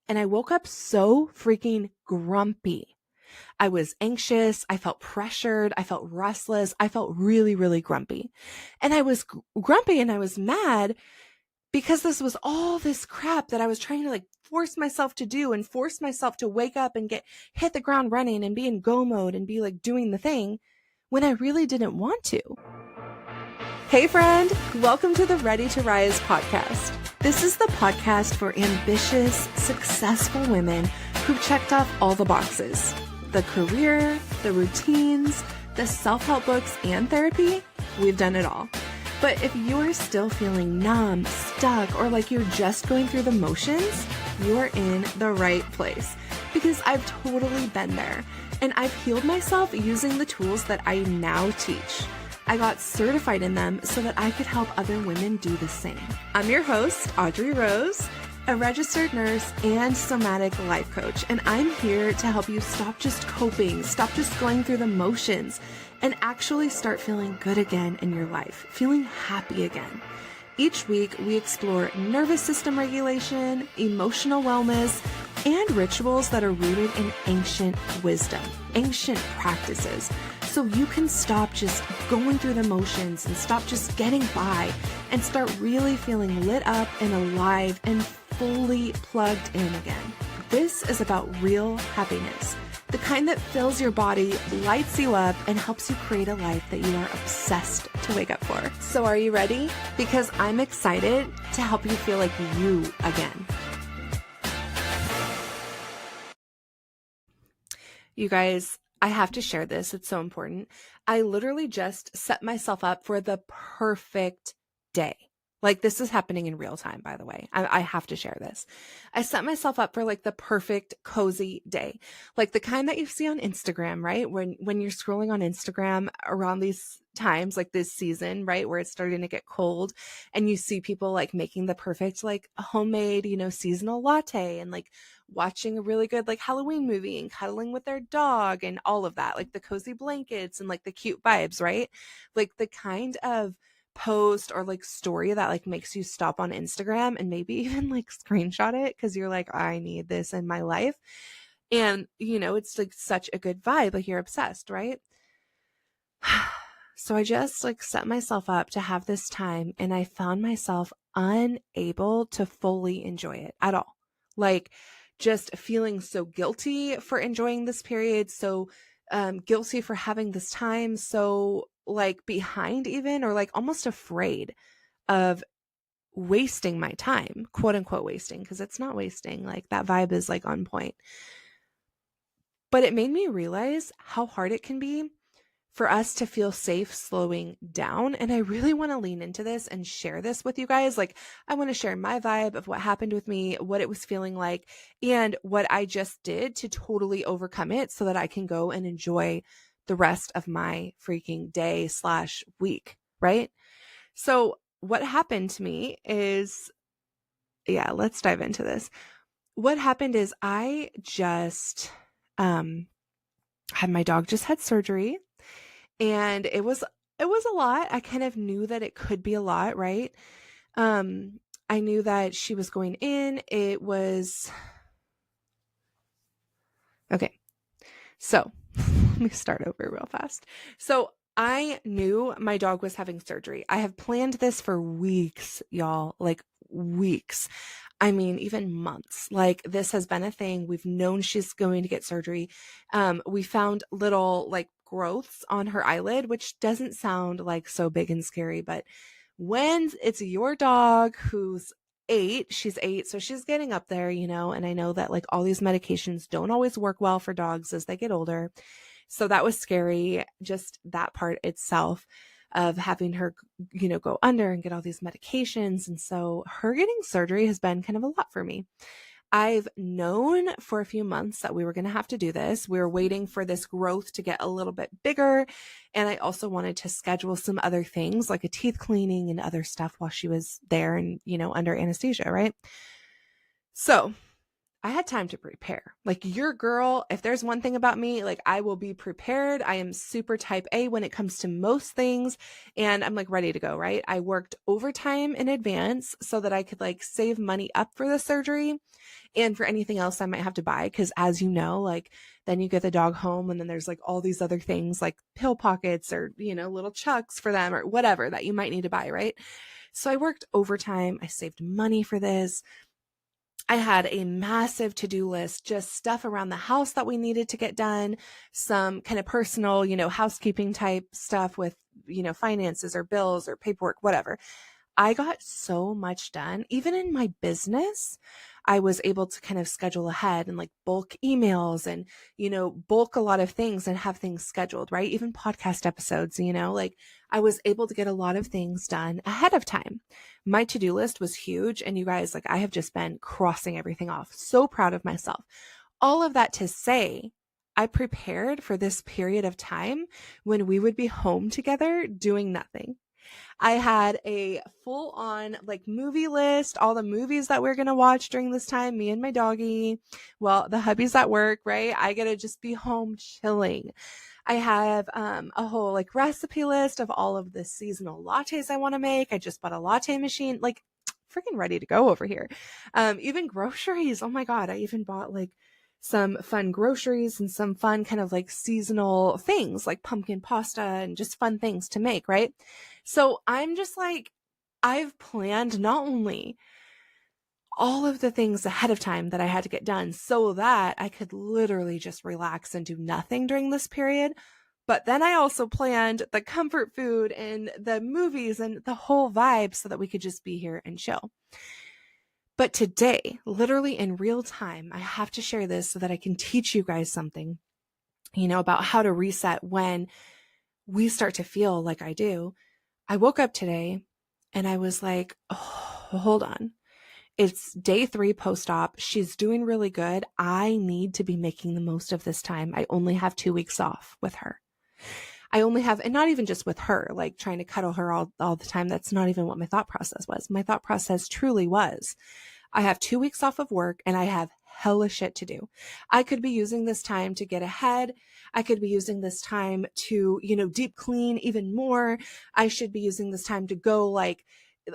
and I woke up so freaking grumpy. I was anxious. I felt pressured. I felt restless. I felt really, really grumpy. And I was grumpy and I was mad because this was all this crap that I was trying to like force myself to do and force myself to wake up and hit the ground running and be in go mode and be like doing the thing when I really didn't want to. Hey friend, welcome to the Ready to Rise podcast. This is the podcast for ambitious, successful women who've checked off all the boxes. The career, the routines, the self-help books, and therapy, we've done it all. But if you're still feeling numb, stuck, or like you're just going through the motions, you're in the right place. Because I've totally been there, and I've healed myself using the tools that I now teach. I got certified in them so that I could help other women do the same. I'm your host, Audrey Rose, a registered nurse and somatic life coach, and I'm here to help you stop just coping, stop just going through the motions, and actually start feeling good again in your life, feeling happy again. Each week, we explore nervous system regulation, emotional wellness, and rituals that are rooted in ancient wisdom, ancient practices, so you can stop just going through the motions and stop just getting by and start really feeling lit up and alive and fully plugged in again. This is about real happiness, the kind that fills your body, lights you up, and helps you create a life that you are obsessed to wake up for. So are you ready? Because I'm excited to help you feel like you again. You guys, I have to share this. It's so important. I literally just set myself up for the perfect day. Like, this is happening in real time, by the way. I have to share this. I set myself up for like the perfect cozy day, like the kind that you see on Instagram, right? When you're scrolling on Instagram around these times, like this season, right? Where it's starting to get cold and you see people like making the perfect, like homemade, seasonal latte and like watching a really good like Halloween movie and cuddling with their dog and all of that, like the cozy blankets and like the cute vibes, right? Like the kind of post or like story that like makes you stop on Instagram and maybe even like screenshot it because you're like, I need this in my life. And it's like such a good vibe, like you're obsessed, right? So I just like set myself up to have this time and I found myself unable to fully enjoy it at all. Like just feeling so guilty for enjoying this period, so guilty for having this time, so like behind even, or like almost afraid of wasting my time, quote unquote wasting, because it's not wasting. Like that vibe is like on point. But it made me realize how hard it can be for us to feel safe slowing down. And I really want to lean into this and share this with you guys. Like, I want to share my vibe of what happened with me, what it was feeling like, and what I just did to totally overcome it so that I can go and enjoy the rest of my freaking day/week, right? So what happened to me is, let's dive into this. What happened is I just had my dog just had surgery. And it was a lot. I kind of knew that it could be a lot, right? I knew that she was going in. It was okay. So let me start over real fast. So I knew my dog was having surgery. I have planned this for weeks, y'all, like weeks. I mean, even months. Like this has been a thing. We've known she's going to get surgery. We found little like growths on her eyelid, which doesn't sound like so big and scary, but when it's your dog who's 8, she's 8, so she's getting up there, and I know that like all these medications don't always work well for dogs as they get older. So that was scary, just that part itself of having her, go under and get all these medications. And so her getting surgery has been kind of a lot for me. I've known for a few months that we were going to have to do this. We were waiting for this growth to get a little bit bigger. And I also wanted to schedule some other things like a teeth cleaning and other stuff while she was there and, under anesthesia, right? So I had time to prepare. Like your girl, if there's one thing about me, like I will be prepared. I am super type A when it comes to most things. And I'm like ready to go, right? I worked overtime in advance so that I could like save money up for the surgery and for anything else I might have to buy. Cause as you know, like then you get the dog home and then there's like all these other things like pill pockets or, little chucks for them or whatever that you might need to buy, right? So I worked overtime. I saved money for this. I had a massive to-do list, just stuff around the house that we needed to get done, some kind of personal, housekeeping type stuff with, finances or bills or paperwork, whatever. I got so much done. Even in my business, I was able to kind of schedule ahead and like bulk emails and, bulk a lot of things and have things scheduled, right? Even podcast episodes, like I was able to get a lot of things done ahead of time. My to-do list was huge. And you guys, like I have just been crossing everything off. So proud of myself. All of that to say, I prepared for this period of time when we would be home together doing nothing. I had a full on like movie list, all the movies that we're going to watch during this time, me and my doggy. Well, the hubby's at work, right? I get to just be home chilling. I have a whole like recipe list of all of the seasonal lattes I want to make. I just bought a latte machine, like freaking ready to go over here. Even groceries. Oh my God. I even bought like some fun groceries and some fun kind of like seasonal things like pumpkin pasta and just fun things to make, right? So I'm just like, I've planned not only all of the things ahead of time that I had to get done so that I could literally just relax and do nothing during this period, but then I also planned the comfort food and the movies and the whole vibe so that we could just be here and chill. But today, literally in real time, I have to share this so that I can teach you guys something, about how to reset when we start to feel like I do. I woke up today and I was like, oh, hold on. It's day 3 post-op. She's doing really good. I need to be making the most of this time. I only have 2 weeks off with her. I only have, and not even just with her, like trying to cuddle her all the time. That's not even what my thought process was. My thought process truly was, I have 2 weeks off of work and I have hella shit to do. I could be using this time to get ahead. I could be using this time to, deep clean even more. I should be using this time to go like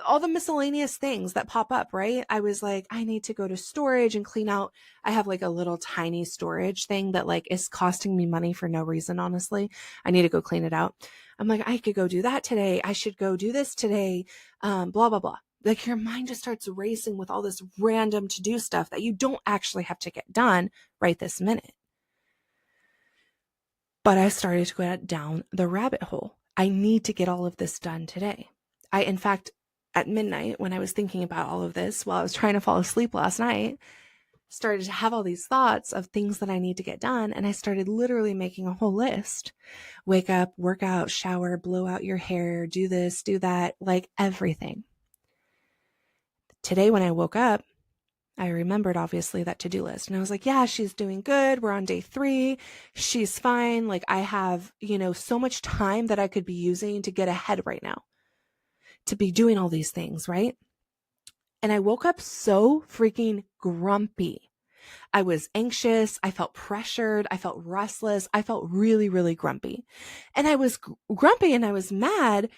all the miscellaneous things that pop up, right? I was like, I need to go to storage and clean out. I have like a little tiny storage thing that like is costing me money for no reason, honestly. I need to go clean it out. I'm like, I could go do that today. I should go do this today. Blah, blah, blah. Like your mind just starts racing with all this random to-do stuff that you don't actually have to get done right this minute. But I started to go down the rabbit hole. I need to get all of this done today. In fact, at midnight, when I was thinking about all of this while I was trying to fall asleep last night, started to have all these thoughts of things that I need to get done. And I started literally making a whole list. Wake up, work out, shower, blow out your hair, do this, do that, like everything. Today, when I woke up, I remembered obviously that to-do list. And I was like, yeah, she's doing good. We're on day 3. She's fine. Like I have, so much time that I could be using to get ahead right now, to be doing all these things, right? And I woke up so freaking grumpy. I was anxious. I felt pressured. I felt restless. I felt really, really grumpy. And I was grumpy and I was mad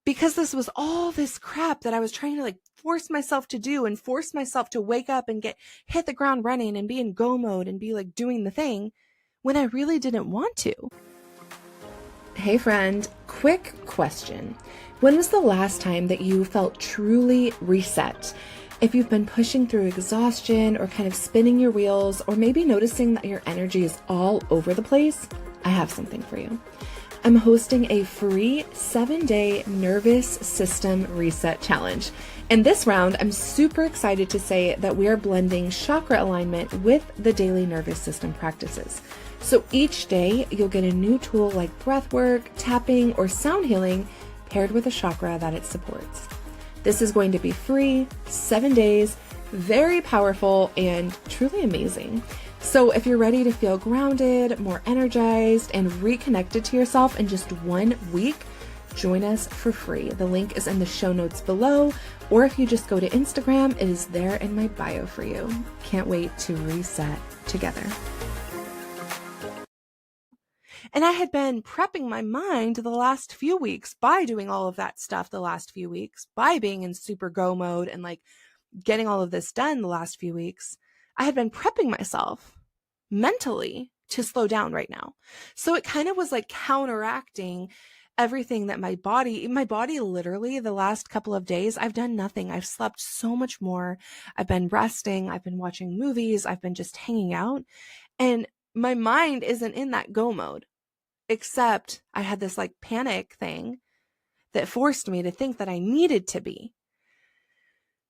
because this was all this crap that I was trying to like force myself to do and force myself to wake up and hit the ground running and be in go mode and be like doing the thing when I really didn't want to. Hey friend, quick question. When was the last time that you felt truly reset? If you've been pushing through exhaustion or kind of spinning your wheels or maybe noticing that your energy is all over the place, I have something for you. I'm hosting a free 7-day nervous system reset challenge. And this round, I'm super excited to say that we are blending chakra alignment with the daily nervous system practices. So each day you'll get a new tool like breath work, tapping, or sound healing paired with a chakra that it supports. This is going to be free, 7 days, very powerful, and truly amazing. So if you're ready to feel grounded, more energized, and reconnected to yourself in just 1 week, join us for free. The link is in the show notes below, Or if you just go to Instagram, it is there in my bio for you. Can't wait to reset together. And I had been prepping my mind the last few weeks by doing all of that stuff the last few weeks, by being in super go mode and like getting all of this done the last few weeks. I had been prepping myself mentally to slow down right now. So it kind of was like counteracting everything that my body literally the last couple of days, I've done nothing. I've slept so much more. I've been resting. I've been watching movies. I've been just hanging out. And my mind isn't in that go mode, except I had this like panic thing that forced me to think that I needed to be.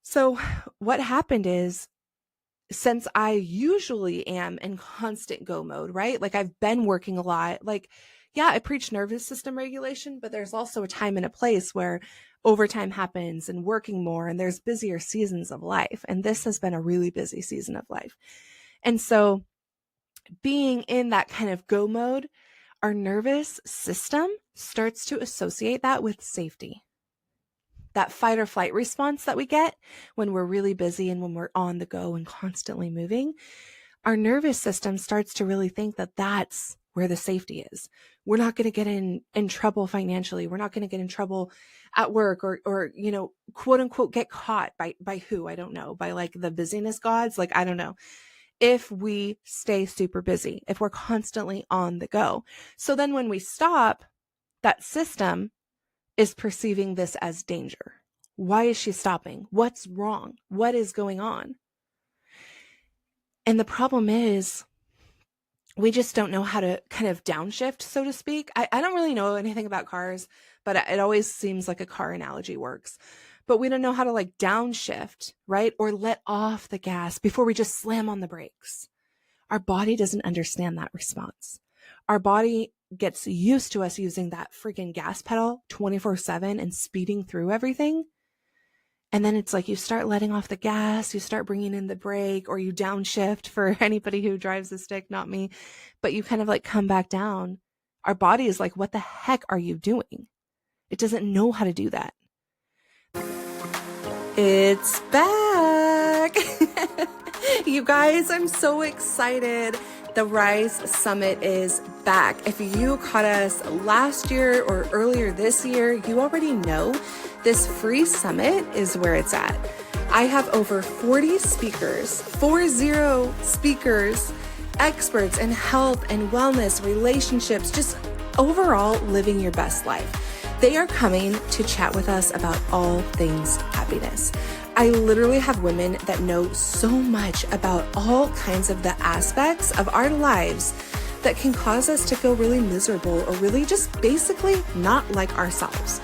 So what happened is, since I usually am in constant go mode, right? Like I've been working a lot. Like, yeah, I preach nervous system regulation, but there's also a time and a place where overtime happens and working more, and there's busier seasons of life. And this has been a really busy season of life. And so being in that kind of go mode, our nervous system starts to associate that with safety. That fight or flight response that we get when we're really busy and when we're on the go and constantly moving, our nervous system starts to really think that that's where the safety is. We're not going to get in trouble financially. We're not going to get in trouble at work or, you know, quote unquote, get caught by who? I don't know, by like the busyness gods. Like, I don't know. If we stay super busy, if we're constantly on the go. So then when we stop, that system is perceiving this as danger. Why is she stopping? What's wrong? What is going on? And the problem is, we just don't know how to kind of downshift, so to speak. I don't really know anything about cars, but it always seems like a car analogy works. But we don't know how to like downshift, right? Or let off the gas before we just slam on the brakes. Our body doesn't understand that response. Our body gets used to us using that freaking gas pedal 24/7 and speeding through everything. And then it's like you start letting off the gas, you start bringing in the brake, or you downshift for anybody who drives a stick, not me. But you kind of like come back down. Our body is like, what the heck are you doing? It doesn't know how to do that. It's back. You guys, I'm so excited. The Rise Summit is back. If you caught us last year or earlier this year, you already know this free summit is where it's at. I have over 40 speakers, 40 speakers, experts in health and wellness, relationships, just overall living your best life. They are coming to chat with us about all things happiness. I literally have women that know so much about all kinds of the aspects of our lives that can cause us to feel really miserable or really just basically not like ourselves.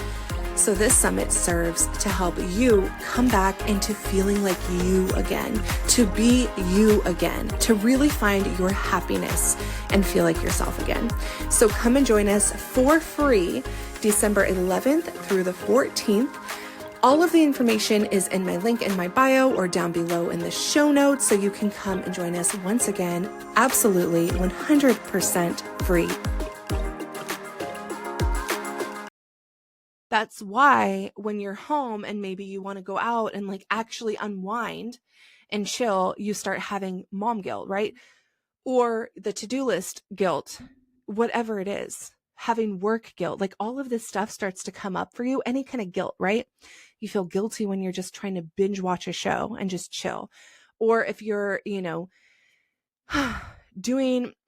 So this summit serves to help you come back into feeling like you again, to be you again, to really find your happiness and feel like yourself again. So come and join us for free December 11th through the 14th. All of the information is in my link in my bio or down below in the show notes, so you can come and join us once again, absolutely 100% free. That's why when you're home and maybe you want to go out and like actually unwind and chill, you start having mom guilt, right? Or the to-do list guilt, whatever it is, having work guilt, like all of this stuff starts to come up for you, any kind of guilt, right? You feel guilty when you're just trying to binge watch a show and just chill. Or if you're,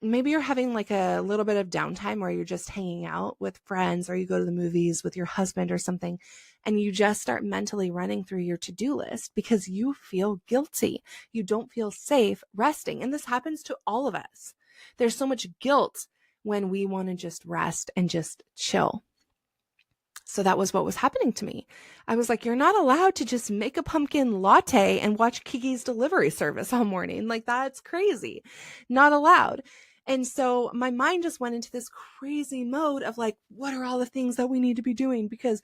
maybe you're having like a little bit of downtime where you're just hanging out with friends or you go to the movies with your husband or something, and you just start mentally running through your to-do list because you feel guilty. You don't feel safe resting. And this happens to all of us. There's so much guilt when we want to just rest and just chill. So that was what was happening to me. I was like, you're not allowed to just make a pumpkin latte and watch Kiki's delivery service all morning. Like, that's crazy. Not allowed. And so my mind just went into this crazy mode of like, what are all the things that we need to be doing? Because,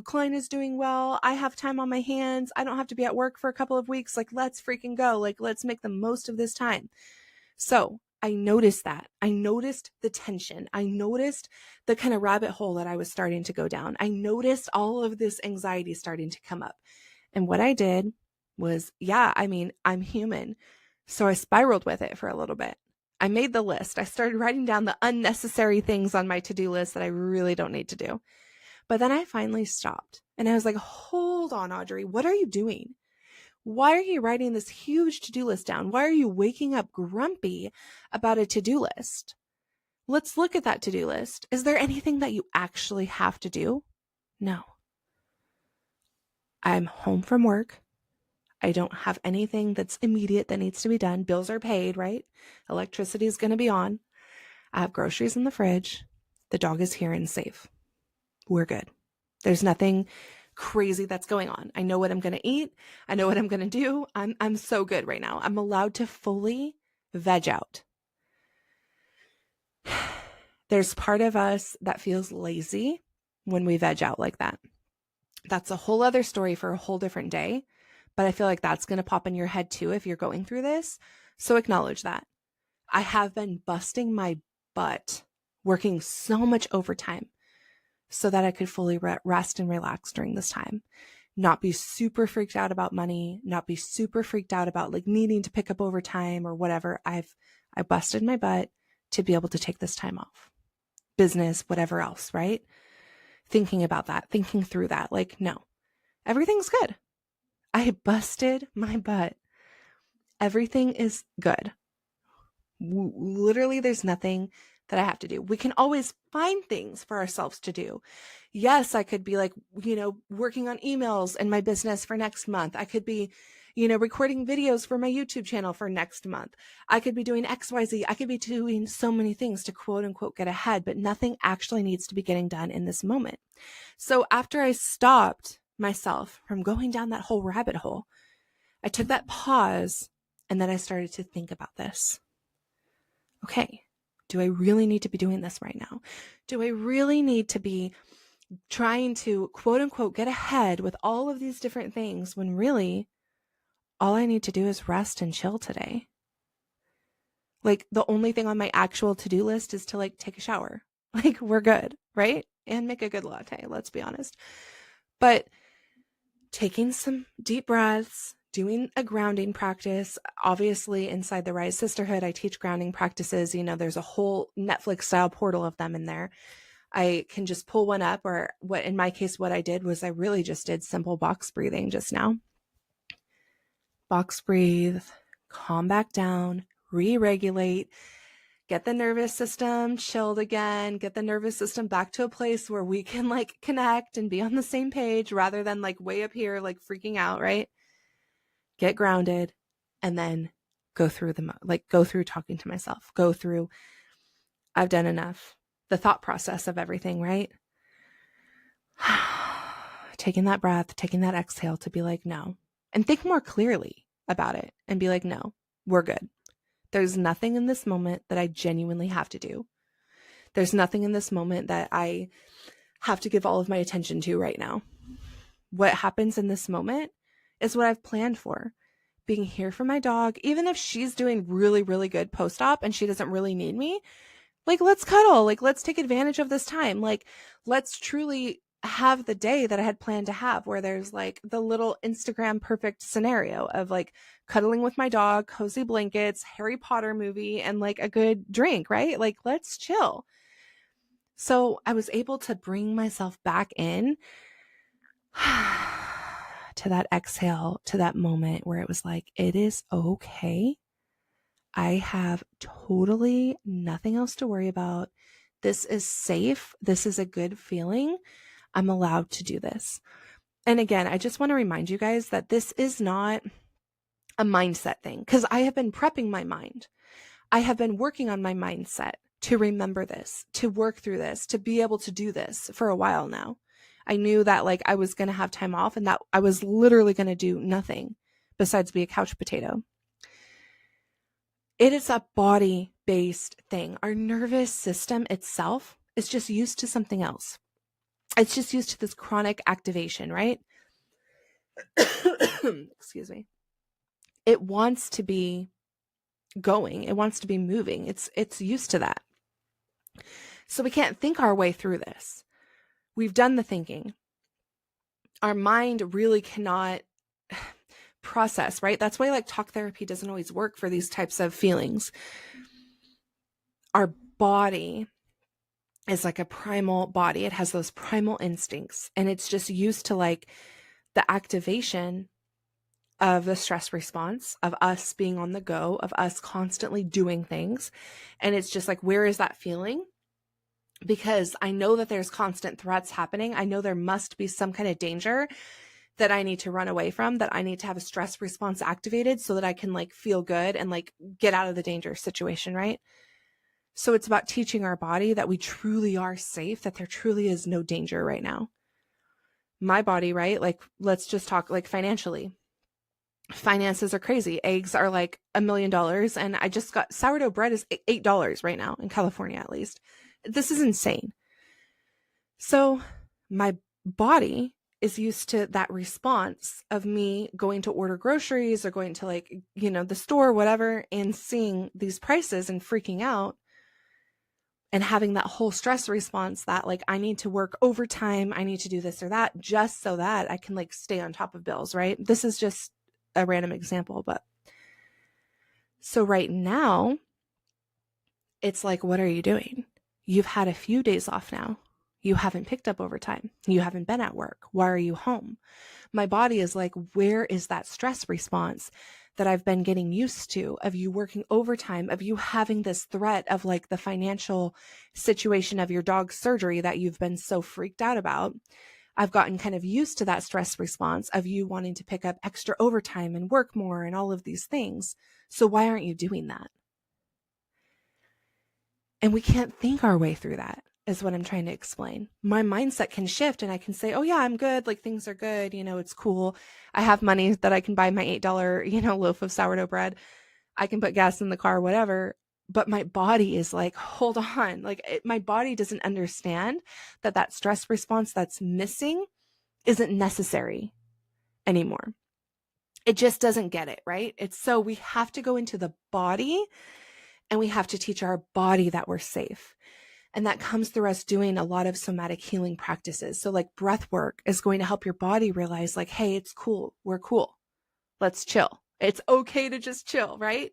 Klein is doing well. I have time on my hands. I don't have to be at work for a couple of weeks. Like, let's freaking go. Like, let's make the most of this time. So I noticed that. I noticed the tension. I noticed the kind of rabbit hole that I was starting to go down. I noticed all of this anxiety starting to come up. And what I did was, I'm human. So I spiraled with it for a little bit. I made the list. I started writing down the unnecessary things on my to-do list that I really don't need to do. But then I finally stopped and I was like, hold on, Audrey, what are you doing? Why are you writing this huge to-do list down? Why are you waking up grumpy about a to-do list? Let's look at that to-do list. Is there anything that you actually have to do? No. I'm home from work. I don't have anything that's immediate that needs to be done. Bills are paid, right? Electricity is going to be on. I have groceries in the fridge. The dog is here and safe. We're good. There's nothing crazy that's going on. I know what I'm going to eat. I know what I'm going to do. I'm so good right now. I'm allowed to fully veg out. There's part of us that feels lazy when we veg out like that. That's a whole other story for a whole different day. But I feel like that's going to pop in your head too if you're going through this. So acknowledge that. I have been busting my butt, working so much overtime so that I could fully rest and relax during this time. Not be super freaked out about money, not be super freaked out about like needing to pick up overtime or whatever. I busted my butt to be able to take this time off. Business, whatever else, right? Thinking about that, thinking through that, like, no, everything's good. I busted my butt. Everything is good. Literally, there's nothing that I have to do. We can always find things for ourselves to do. Yes, I could be like, working on emails in my business for next month. I could be, recording videos for my YouTube channel for next month. I could be doing XYZ. I could be doing so many things to quote unquote get ahead, but nothing actually needs to be getting done in this moment. So after I stopped myself from going down that whole rabbit hole, I took that pause and then I started to think about this. Okay, do I really need to be doing this right now? Do I really need to be trying to quote unquote get ahead with all of these different things when really all I need to do is rest and chill today? Like the only thing on my actual to-do list is to like take a shower. Like we're good, right? And make a good latte, let's be honest. But taking some deep breaths, doing a grounding practice. Obviously, inside the Rise Sisterhood, I teach grounding practices. There's a whole Netflix style portal of them in there. I can just pull one up, or what in my case, what I did was I really just did simple box breathing just now. Box breathe, calm back down, re-regulate, get the nervous system chilled again, get the nervous system back to a place where we can like connect and be on the same page rather than like way up here, like freaking out, right? Get grounded and then go through talking to myself, go through, I've done enough. The thought process of everything, right? Taking that breath, taking that exhale to be like, no, and think more clearly about it and be like, no, we're good. There's nothing in this moment that I genuinely have to do. There's nothing in this moment that I have to give all of my attention to right now. What happens in this moment is what I've planned for. Being here for my dog, even if she's doing really, really good post-op and she doesn't really need me, like, let's cuddle, like, let's take advantage of this time. Like, let's truly have the day that I had planned to have where there's like the little Instagram perfect scenario of like cuddling with my dog, cozy blankets, Harry Potter movie, and like a good drink, right? Like, let's chill. So I was able to bring myself back in to that exhale, to that moment where it was like, it is okay. I have totally nothing else to worry about. This is safe. This is a good feeling. I'm allowed to do this. And again, I just want to remind you guys that this is not a mindset thing, because I have been prepping my mind. I have been working on my mindset to remember this, to work through this, to be able to do this for a while now. I knew that like I was going to have time off and that I was literally going to do nothing besides be a couch potato. It is a body-based thing. Our nervous system itself is just used to something else. It's just used to this chronic activation, right? Excuse me. It wants to be going. It wants to be moving. It's used to that. So we can't think our way through this. We've done the thinking. Our mind really cannot process, right? That's why like talk therapy doesn't always work for these types of feelings. Our body is like a primal body. It has those primal instincts, and it's just used to like the activation of the stress response, of us being on the go, of us constantly doing things. And it's just like, where is that feeling? Because I know that there's constant threats happening. I know there must be some kind of danger that I need to run away from, that I need to have a stress response activated so that I can like feel good and like get out of the danger situation, right? So it's about teaching our body that we truly are safe, that there truly is no danger right now. My body, right? Like, let's just talk like financially. Finances are crazy. Eggs are like $1 million. And I just got sourdough bread is $8 right now in California, at least. This is insane. So my body is used to that response of me going to order groceries or going to like, you know, the store, whatever, and seeing these prices and freaking out and having that whole stress response that like, I need to work overtime. I need to do this or that just so that I can like stay on top of bills, right? This is just a random example, but so right now it's like, what are you doing? You've had a few days off now. You haven't picked up overtime. You haven't been at work. Why are you home? My body is like, where is that stress response that I've been getting used to of you working overtime, of you having this threat of like the financial situation of your dog's surgery that you've been so freaked out about? I've gotten kind of used to that stress response of you wanting to pick up extra overtime and work more and all of these things. So why aren't you doing that? And we can't think our way through that, is what I'm trying to explain. My mindset can shift and I can say, oh yeah, I'm good. Like things are good. You know, it's cool. I have money that I can buy my $8, you know, loaf of sourdough bread. I can put gas in the car, whatever. But my body is like, hold on. Like my body doesn't understand that that stress response that's missing isn't necessary anymore. It just doesn't get it, right? It's so we have to go into the body and we have to teach our body that we're safe. And that comes through us doing a lot of somatic healing practices. So like breath work is going to help your body realize like, hey, it's cool. We're cool. Let's chill. It's okay to just chill, right?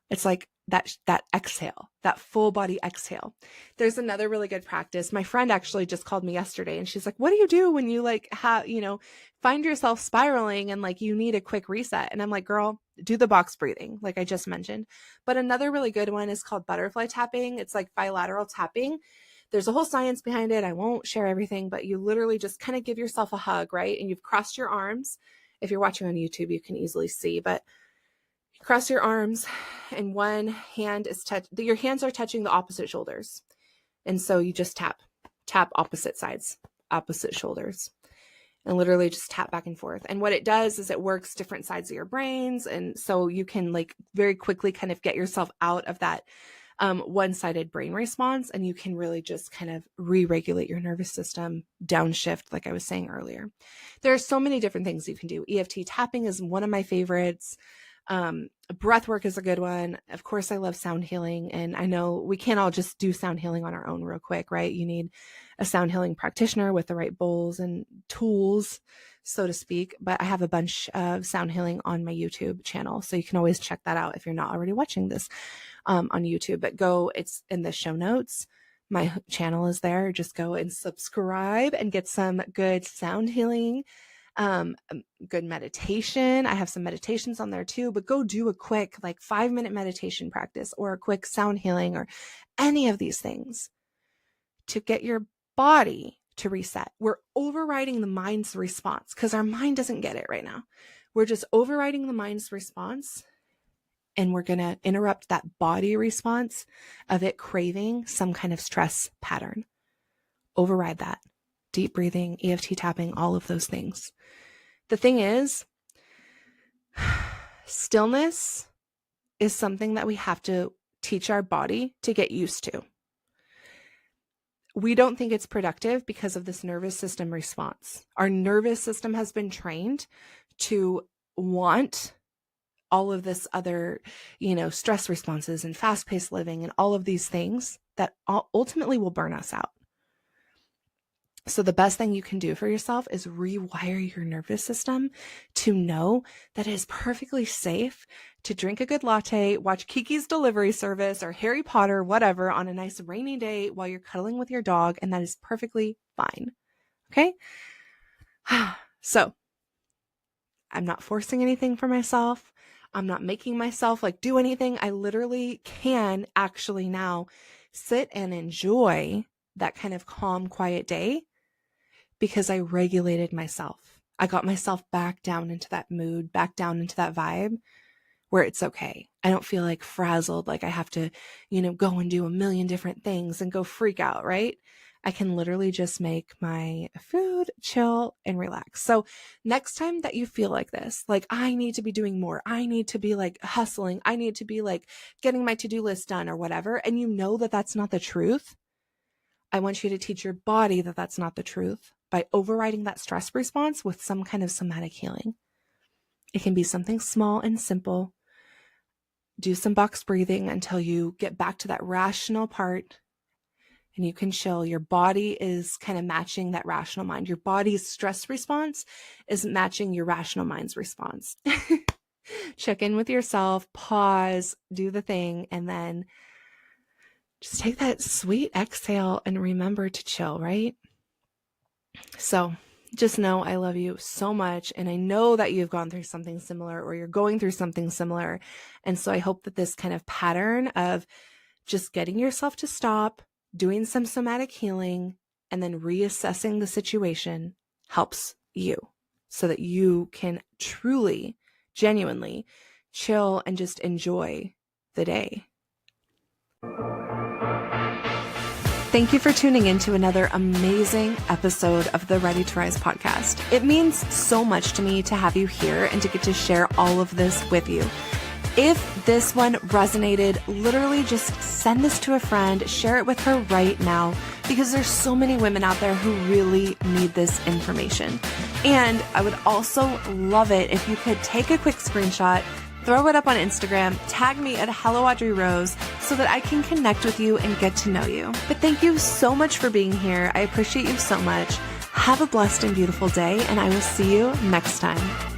It's like that exhale, that full body exhale. There's another really good practice. My friend actually just called me yesterday and she's like, what do you do when you like have, you know, find yourself spiraling and like you need a quick reset? And I'm like, girl, do the box breathing, like I just mentioned. But another really good one is called butterfly tapping. It's like bilateral tapping. There's a whole science behind it. I won't share everything, but you literally just kind of give yourself a hug, right? And you've crossed your arms. If you're watching on YouTube, you can easily see, but cross your arms and one hand is your hands are touching the opposite shoulders. And so you just tap opposite sides, opposite shoulders, and literally just tap back and forth. And what it does is it works different sides of your brains. And so you can like very quickly kind of get yourself out of that one-sided brain response. And you can really just kind of re-regulate your nervous system, downshift, like I was saying earlier. There are so many different things you can do. EFT tapping is one of my favorites. Breath work is a good one. Of course, I love sound healing, and I know we can't all just do sound healing on our own real quick, right? You need a sound healing practitioner with the right bowls and tools, so to speak. But I have a bunch of sound healing on my YouTube channel, so you can always check that out if you're not already watching this on YouTube. But it's in the show notes. My channel is there. Just go and subscribe and get some good sound healing. Good meditation. I have some meditations on there too, but go do a quick like 5-minute meditation practice or a quick sound healing or any of these things to get your body to reset. We're overriding the mind's response because our mind doesn't get it right now. We're just overriding the mind's response and we're going to interrupt that body response of it craving some kind of stress pattern. Override that. Deep breathing, EFT tapping, all of those things. The thing is, stillness is something that we have to teach our body to get used to. We don't think it's productive because of this nervous system response. Our nervous system has been trained to want all of this other, stress responses and fast-paced living and all of these things that ultimately will burn us out. So the best thing you can do for yourself is rewire your nervous system to know that it is perfectly safe to drink a good latte, watch Kiki's Delivery Service or Harry Potter, whatever, on a nice rainy day while you're cuddling with your dog, and that is perfectly fine. Okay? So I'm not forcing anything for myself. I'm not making myself do anything. I literally can actually now sit and enjoy that kind of calm, quiet day because I regulated myself. I got myself back down into that mood, back down into that vibe where it's okay. I don't feel frazzled, I have to, go and do a million different things and go freak out, right? I can literally just make my food, chill, and relax. So next time that you feel like this, I need to be doing more, I need to be hustling, I need to be getting my to-do list done or whatever, and you know that that's not the truth, I want you to teach your body that that's not the truth by overriding that stress response with some kind of somatic healing. It can be something small and simple. Do some box breathing until you get back to that rational part and you can chill. Your body is kind of matching that rational mind. Your body's stress response is matching your rational mind's response. Check in with yourself, pause, do the thing, and then just take that sweet exhale and remember to chill, right? So just know I love you so much. And I know that you've gone through something similar or you're going through something similar. And so I hope that this kind of pattern of just getting yourself to stop, doing some somatic healing, and then reassessing the situation helps you so that you can truly, genuinely chill and just enjoy the day. Thank you for tuning in to another amazing episode of the Ready to Rise podcast. It means so much to me to have you here and to get to share all of this with you. If this one resonated, literally just send this to a friend, share it with her right now, because there's so many women out there who really need this information. And I would also love it if you could take a quick screenshot, throw it up on Instagram, tag me at Hello Audrey Rose so that I can connect with you and get to know you. But thank you so much for being here. I appreciate you so much. Have a blessed and beautiful day, and I will see you next time.